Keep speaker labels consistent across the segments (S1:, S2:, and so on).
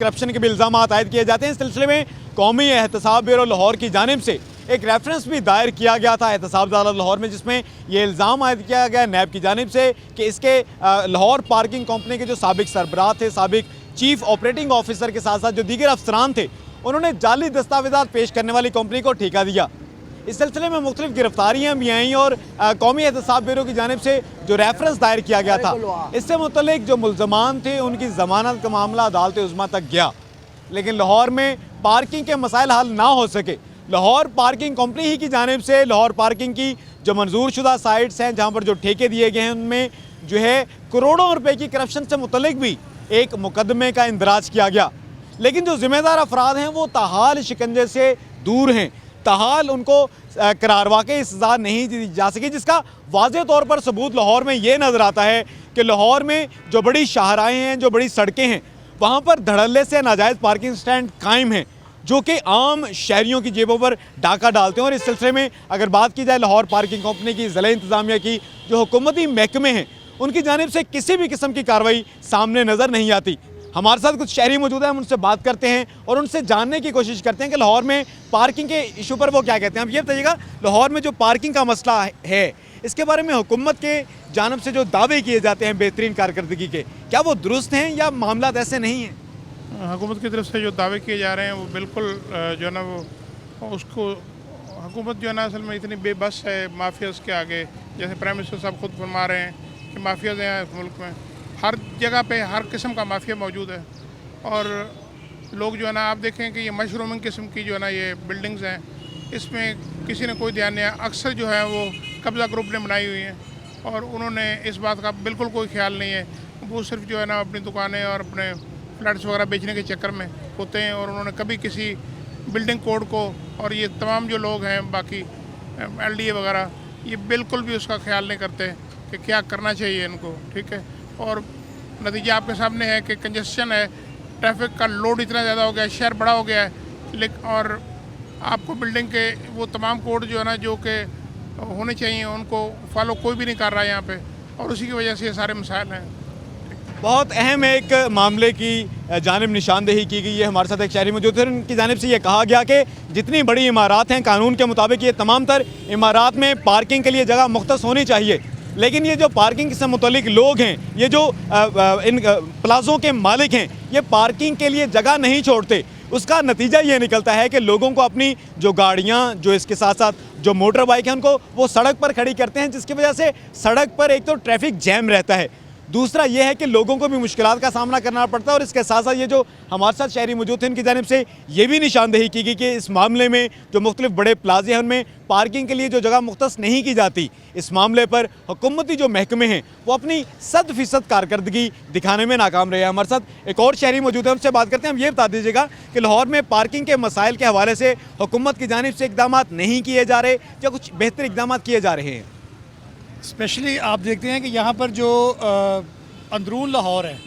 S1: Corruption के भी इल्ज़ाम आयद किए जाते हैं। इस सिलसिले में कौमी एहतसाब ब्यूरो लाहौर की जानिब से एक रेफरेंस भी दायर किया गया था एहतसाब अदालत लाहौर में, जिसमें ये इल्ज़ाम आयद किया गया नैब की जानिब से कि इसके लाहौर पार्किंग कंपनी के जो साबिक सरबराह थे, साबिक चीफ ऑपरेटिंग ऑफिसर के साथ साथ जो दीगर अफसरान थे, उन्होंने जाली दस्तावेजात पेश करने वाली कंपनी को ठेका दिया। इस सिलसिले में मुख्तलिफ गिरफ्तारियाँ भी आईं और कौमी एहतसाब ब्यूरो की जानिब से जो रेफरेंस दायर किया गया था, इससे मुतल्लिक जो मुल्ज़मान थे उनकी ज़मानत का मामला अदालत उज़्मा तक गया, लेकिन लाहौर में पार्किंग के मसाइल हल ना हो सके। लाहौर पार्किंग कंपनी ही की जानिब से लाहौर पार्किंग की जो मंजूर शुदा साइट्स हैं, जहाँ पर जो ठेके दिए गए हैं, उनमें जो है करोड़ों रुपए की करप्शन से मुतल्लिक भी एक मुकदमे का इंदराज किया गया। लेकिन जो जिम्मेदार अफराद हैं वो ताहाल शिकंजे से दूर हैं, ताहाल उनको करार वाक़ई सज़ा नहीं दी जा सकी, जिसका वाज़ेह तौर पर सबूत लाहौर में ये नज़र आता है कि लाहौर में जो बड़ी शाहराहें हैं, जो बड़ी सड़कें हैं, वहाँ पर धड़ल्ले से नाजायज़ पार्किंग स्टैंड कायम हैं, जो कि आम शहरियों की जेबों पर डाका डालते हैं। और इस सिलसिले में अगर बात की जाए लाहौर पार्किंग कंपनी की, ज़िला इंतज़ामिया की, जो हुकूमती महकमे हैं, उनकी जानिब से किसी भी किस्म की कार्रवाई सामने नज़र नहीं आती। हमारे साथ कुछ शहरी मौजूद हैं, हम उनसे बात करते हैं और उनसे जानने की कोशिश करते हैं कि लाहौर में पार्किंग के इशू पर वो क्या कहते हैं। आप ये बताइएगा, लाहौर में जो पार्किंग का मसला है, इसके बारे में हुकूमत के जानब से जो दावे किए जाते हैं बेहतरीन कारकर्दगी के, क्या वो दुरुस्त हैं या मामला ऐसे नहीं हैं?
S2: हुकूमत की तरफ से जो दावे किए जा रहे हैं वो बिल्कुल जो है ना वो उसको हुकूमत जो है ना असल में इतनी बेबस है माफियाज़ के आगे। जैसे प्राइम मिनिस्टर साहब खुद फरमा रहे हैं कि माफियाज़ हैं इस मुल्क में, हर जगह पे हर किस्म का माफिया मौजूद है। और लोग जो है ना, आप देखें कि ये मशरूमिंग किस्म की जो है ना ये बिल्डिंग्स हैं, इसमें किसी ने कोई ध्यान नहीं है। अक्सर जो है वो कब्ज़ा ग्रुप ने बनाई हुई हैं और उन्होंने इस बात का बिल्कुल कोई ख्याल नहीं है। वो सिर्फ जो है ना अपनी दुकानें और अपने फ्लैट्स वगैरह बेचने के चक्कर में होते हैं और उन्होंने कभी किसी बिल्डिंग कोड को, और ये तमाम जो लोग हैं बाकी LDA वगैरह, ये बिल्कुल भी उसका ख्याल नहीं करते कि क्या करना चाहिए इनको, ठीक है। और नतीजा आपके सामने है कि कंजेशन है, ट्रैफिक का लोड इतना ज़्यादा हो गया है, शहर बड़ा हो गया है, लेकिन और आपको बिल्डिंग के वो तमाम कोड जो है ना जो कि होने चाहिए उनको फॉलो कोई भी नहीं कर रहा है यहाँ पे, और उसी की वजह से ये सारे मसाइल हैं।
S1: बहुत अहम एक मामले की जानिब निशानदेही की गई है। हमारे साथ एक शहरी मौजूद है, उनकी जानिब से ये कहा गया कि जितनी बड़ी इमारत हैं, कानून के मुताबिक ये तमाम तर इमारत में पार्किंग के लिए जगह मुख्तस होनी चाहिए, लेकिन ये जो पार्किंग से मुतल्लिक लोग हैं, ये जो इन प्लाज़ों के मालिक हैं, ये पार्किंग के लिए जगह नहीं छोड़ते। उसका नतीजा ये निकलता है कि लोगों को अपनी जो गाड़ियाँ, जो इसके साथ साथ जो मोटर बाइक हैं, उनको वो सड़क पर खड़ी करते हैं, जिसकी वजह से सड़क पर एक तो ट्रैफिक जैम रहता है, दूसरा यह है कि लोगों को भी मुश्किलात का सामना करना पड़ता है। और इसके साथ साथ ये जो हमारे साथ शहरी मौजूद थे, उनकी जानिब से ये भी निशानदेही की गई कि इस मामले में जो मुख्तलिफ बड़े प्लाजे हैं उनमें पार्किंग के लिए जो जगह मुख्तस नहीं की जाती, इस मामले पर हुकूमती जो महकमे हैं वो अपनी 100% कारकर्दगी दिखाने में नाकाम रहे हैं। हमारे साथ एक और शहरी मौजूद है, उनसे बात करते हैं। हम ये बता दीजिएगा कि लाहौर में पार्किंग के मसाइल के हवाले से हुकूमत की जानिब से इकदाम नहीं किए जा रहे या कुछ बेहतर इकदाम किए जा रहे हैं?
S3: स्पेशली आप देखते हैं कि यहाँ पर जो अंदरून लाहौर है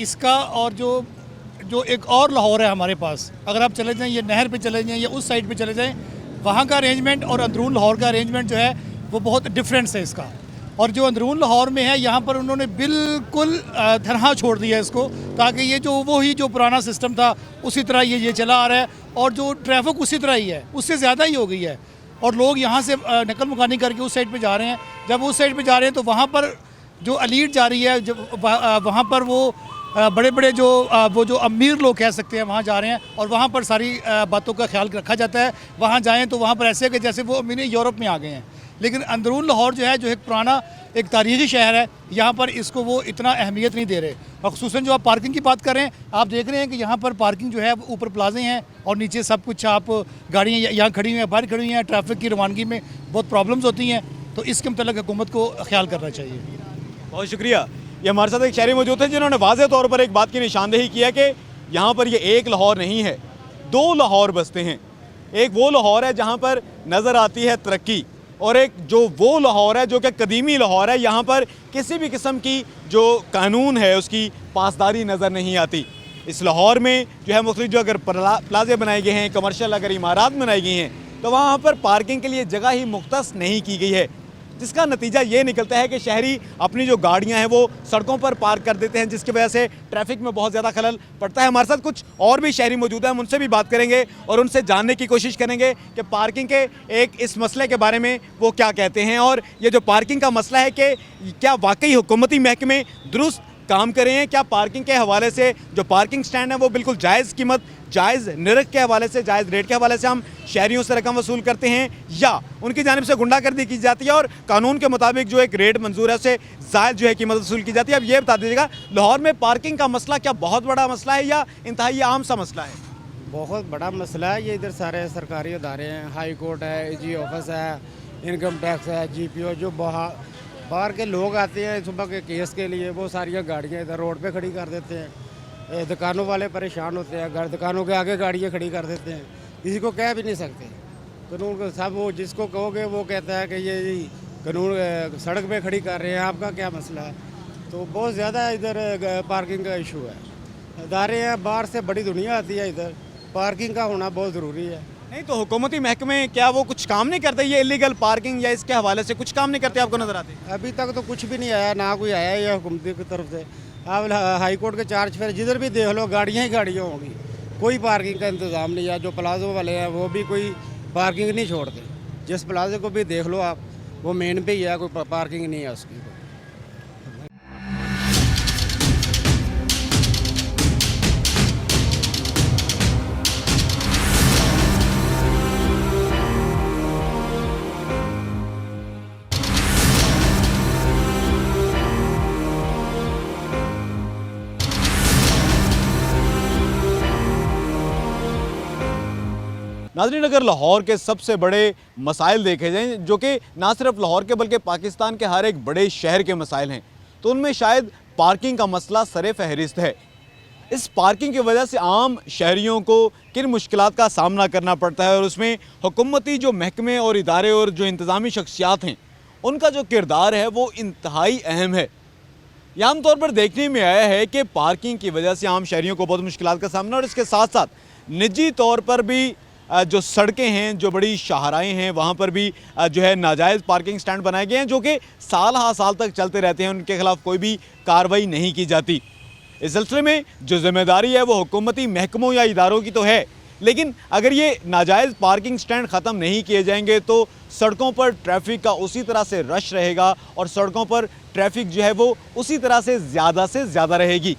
S3: इसका, और जो एक और लाहौर है हमारे पास, अगर आप चले जाएं, ये नहर पे चले जाएं या उस साइड पे चले जाएं, वहाँ का अरेंजमेंट और अंदरून लाहौर का अरेंजमेंट जो है वो बहुत डिफरेंस है इसका। और जो अंदरून लाहौर में है, यहाँ पर उन्होंने बिल्कुल धरहा छोड़ दिया इसको, ताकि ये जो वही जो पुराना सिस्टम था उसी तरह ये चला आ रहा है, और जो ट्रैफिक उसी तरह ही है, उससे ज़्यादा ही हो गई है। और लोग यहाँ से नकल मुकानी करके उस साइड पे जा रहे हैं। जब उस साइड पे जा रहे हैं तो वहाँ पर जो अलीट जा रही है, जब वहाँ पर वो बड़े बड़े वो जो अमीर लोग कह सकते हैं वहाँ जा रहे हैं, और वहाँ पर सारी बातों का ख्याल रखा जाता है। वहाँ जाएँ तो वहाँ पर ऐसे है कि जैसे वो अमीर यूरोप में आ गए हैं। लेकिन अंदरून लाहौर जो है, जो एक पुराना एक तारीख़ी शहर है, यहाँ पर इसको वो इतना अहमियत नहीं दे रहे। और ख़ुसूसन जो आप पार्किंग की बात कर रहे हैं, आप देख रहे हैं कि यहाँ पर पार्किंग जो है ऊपर प्लाजे हैं और नीचे सब कुछ, आप गाड़ियाँ यहाँ खड़ी हुई हैं, बाहर खड़ी हुई हैं, ट्रैफिक की रवानगी में बहुत प्रॉब्लम्स होती हैं। तो इसके मतलब हुकूमत को ख्याल करना चाहिए।
S1: बहुत शुक्रिया। ये हमारे साथ एक शहरी मौजूद है जिन्होंने वाज़ेह तौर पर एक बात की निशानदेही किया कि यहाँ पर ये एक लाहौर नहीं है, 2 लाहौर बसते हैं। एक वो लाहौर है जहाँ पर नज़र आती है तरक्की, और एक जो वो लाहौर है जो कि कदीमी लाहौर है, यहाँ पर किसी भी किस्म की जो कानून है उसकी पासदारी नज़र नहीं आती। इस लाहौर में जो है मुख्तलिफ जो अगर प्लाजे बनाए गए हैं, कमर्शियल अगर इमारत बनाई गई हैं, तो वहाँ पर पार्किंग के लिए जगह ही मुख्तस नहीं की गई है। जिसका नतीजा ये निकलता है कि शहरी अपनी जो गाड़ियां हैं वो सड़कों पर पार्क कर देते हैं, जिसकी वजह से ट्रैफिक में बहुत ज़्यादा खलल पड़ता है। हमारे साथ कुछ और भी शहरी मौजूद हैं, हम उनसे भी बात करेंगे और उनसे जानने की कोशिश करेंगे कि पार्किंग के एक इस मसले के बारे में वो क्या कहते हैं, और ये जो पार्किंग का मसला है कि क्या वाकई हुकूमती महकमे दुरुस्त काम कर रहे हैं, क्या पार्किंग के हवाले से जो पार्किंग स्टैंड है वो बिल्कुल जायज़ कीमत, जायज़ निरख के हवाले से, जायज़ रेट के हवाले से हम शहरियों से रकम वसूल करते हैं, या उनकी जानिब से गुंडागर्दी की जाती है और कानून के मुताबिक जो एक रेट मंजूर है उससे ज़ायद जो है कीमत वसूल की जाती है। अब ये बता दीजिएगा, लाहौर में पार्किंग का मसला क्या बहुत बड़ा मसला है या इंतहाई आम सा मसला है?
S4: बहुत बड़ा मसला है ये। इधर सारे सरकारी इदारे हैं, हाई कोर्ट है, जी ऑफिस है, इनकम टैक्स है, जीपीओ, जो बाहर के लोग आते हैं सुबह के केस के लिए, वो सारी गाड़ियाँ इधर रोड पे खड़ी कर देते हैं। दुकानों वाले परेशान होते हैं, दुकानों के आगे गाड़ियाँ खड़ी कर देते हैं, किसी को कह भी नहीं सकते। कानून को सब, वो जिसको कहोगे वो कहता है कि ये कानून सड़क पे खड़ी कर रहे हैं, आपका क्या मसला है। तो बहुत ज़्यादा इधर पार्किंग का इशू है। इदारे हैं, बाहर से बड़ी दुनिया आती है, इधर पार्किंग का होना बहुत ज़रूरी है।
S1: नहीं तो हुकूमती महकमे क्या वो कुछ काम नहीं करते, ये इलीगल पार्किंग या इसके हवाले से कुछ काम नहीं करते, आपको नजर आते?
S4: अभी तक तो कुछ भी नहीं आया, ना कोई आया है हुकूमती की तरफ से। अब हाई कोर्ट के चार्ज फिर जिधर भी देख लो गाड़ियाँ ही गाड़ियाँ होंगी, कोई पार्किंग का इंतज़ाम नहीं है। जो प्लाजो वाले हैं वो भी कोई पार्किंग नहीं छोड़ते, जिस प्लाजो को भी देख लो आप, वो मेन पे ही है, कोई पार्किंग नहीं है उसकी।
S1: नाज़रीन, अगर लाहौर के सबसे बड़े मसाइल देखे जाएं, जो कि ना सिर्फ लाहौर के बल्कि पाकिस्तान के हर एक बड़े शहर के मसाइल हैं, तो उनमें शायद पार्किंग का मसला सरे फहरिस्त है। इस पार्किंग की वजह से आम शहरियों को किन मुश्किलात का सामना करना पड़ता है, और उसमें हुकूमती जो महकमे और इदारे और जो इंतज़ामी शख्सियात हैं उनका जो किरदार है वो इंतहाई अहम है। यह आम तौर पर देखने में आया है कि पार्किंग की वजह से आम शहरियों को बहुत मुश्किलात का सामना, और इसके साथ साथ निजी तौर पर भी जो सड़कें हैं, जो बड़ी शाहराएं हैं, वहाँ पर भी जो है नाजायज़ पार्किंग स्टैंड बनाए गए हैं, जो कि साल हा साल तक चलते रहते हैं, उनके खिलाफ कोई भी कार्रवाई नहीं की जाती। इस सिलसिले में जो जिम्मेदारी है वो हुकूमती महकमों या इदारों की तो है, लेकिन अगर ये नाजायज़ पार्किंग स्टैंड ख़त्म नहीं किए जाएंगे तो सड़कों पर ट्रैफिक का उसी तरह से रश रहेगा और सड़कों पर ट्रैफिक जो है वो उसी तरह से ज़्यादा रहेगी।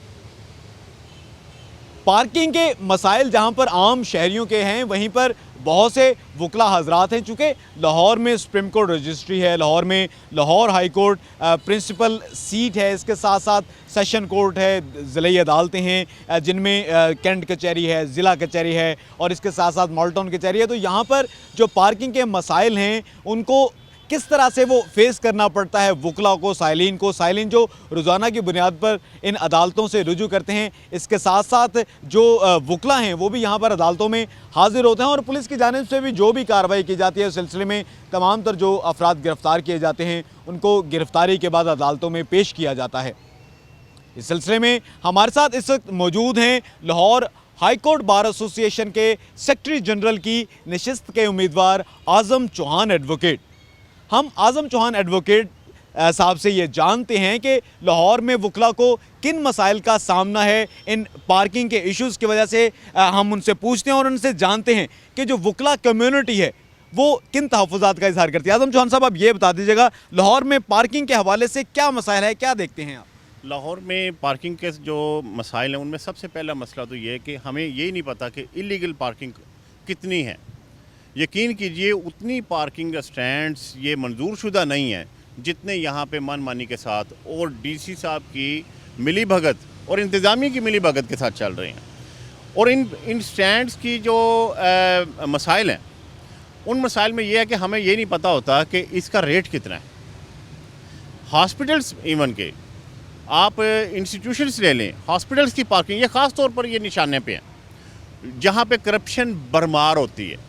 S1: पार्किंग के मसाइल जहां पर आम शहरियों के हैं, वहीं पर बहुत से वकला हजरात हैं। चूँकि लाहौर में सुप्रीम कोर्ट रजिस्ट्री है, लाहौर में Lahore high court principal seat है, इसके साथ साथ सेशन कोर्ट है, ज़िली अदालतें हैं जिनमें कैंट कचहरी है, ज़िला कचहरी है, और इसके साथ साथ मॉल्टन कचहरी है। तो यहाँ पर जो पार्किंग के मसाइल हैं उनको किस तरह से वो फेस करना पड़ता है वकला को, साइलिन जो रोज़ाना की बुनियाद पर इन अदालतों से रुजू करते हैं, इसके साथ साथ जो वकला हैं वो भी यहाँ पर अदालतों में हाजिर होते हैं, और पुलिस की जानिब से भी जो भी कार्रवाई की जाती है उस सिलसिले में तमाम तर जो अफराद गिरफ़्तार किए जाते हैं उनको गिरफ़्तारी के बाद अदालतों में पेश किया जाता है। इस सिलसिले में हमारे साथ इस वक्त मौजूद हैं Lahore high court bar association के सेक्रेटरी जनरल की नशिस्त के उम्मीदवार आज़म चौहान एडवोकेट। हम आज़म चौहान एडवोकेट साहब से ये जानते हैं कि लाहौर में वकला को किन मसाइल का सामना है इन पार्किंग के इश्यूज़ की वजह से। हम उनसे पूछते हैं और उनसे जानते हैं कि जो वकला कम्युनिटी है वो किन तहफ़्फ़ुज़ात का इज़हार करती है। आज़म चौहान साहब, आप ये बता दीजिएगा, लाहौर में पार्किंग के हवाले से क्या मसाइल है, क्या देखते हैं आप?
S5: लाहौर में पार्किंग के जो मसाइल हैं उनमें सबसे पहला मसला तो ये है कि हमें ये नहीं पता कि इलीगल पार्किंग कितनी है। यकीन कीजिए उतनी पार्किंग स्टैंड्स ये मंजूर शुदा नहीं है जितने यहाँ पे मनमानी के साथ और डीसी साहब की मिली भगत और इंतज़ामिया की मिली भगत के साथ चल रहे हैं। और इन स्टैंड्स की जो मसाइल हैं उन मसाइल में ये है कि हमें ये नहीं पता होता कि इसका रेट कितना है। हॉस्पिटल्स इवन के आप इंस्टीट्यूशंस ले लें, हॉस्पिटल्स की पार्किंग ये ख़ास तौर पर ये निशाने पे हैं जहाँ पे करप्शन बरमार होती है।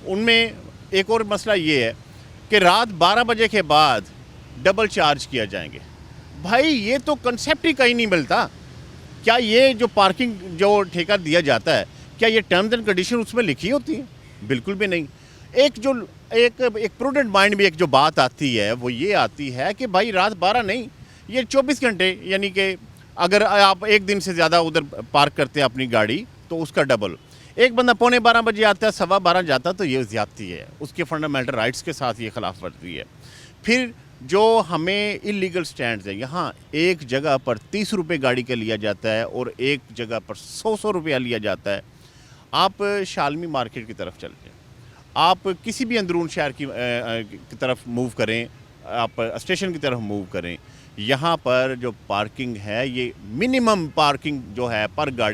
S5: उनमें एक और मसला ये है कि रात 12 बजे के बाद डबल चार्ज किया जाएंगे। भाई ये तो कंसेप्ट ही कहीं नहीं मिलता। क्या ये जो पार्किंग जो ठेका दिया जाता है क्या ये टर्म्स एंड कंडीशन उसमें लिखी होती है? बिल्कुल भी नहीं। एक प्रूडेंट माइंड में एक जो बात आती है वो ये आती है कि भाई रात 12 नहीं, ये 24 घंटे, यानी कि अगर आप एक दिन से ज़्यादा उधर पार्क करते हैं अपनी गाड़ी तो उसका डबल। एक बंदा 11:15 बजे आता है, 12:15 जाता, तो ये ज़्यादती है, उसके फंडामेंटल राइट्स के साथ ये खिलाफ वर्जी है। फिर जो हमें इलीगल स्टैंड्स है, यहाँ एक जगह पर 30 रुपये गाड़ी का लिया जाता है और एक जगह पर 100 रुपया लिया जाता है। आप शालमी मार्केट की तरफ चलते हैं, आप किसी भी अंदरून शहर की तरफ मूव करें, आप स्टेशन की तरफ मूव करें, यहाँ पर जो पार्किंग है ये मिनिमम पार्किंग जो है पर गाड़ी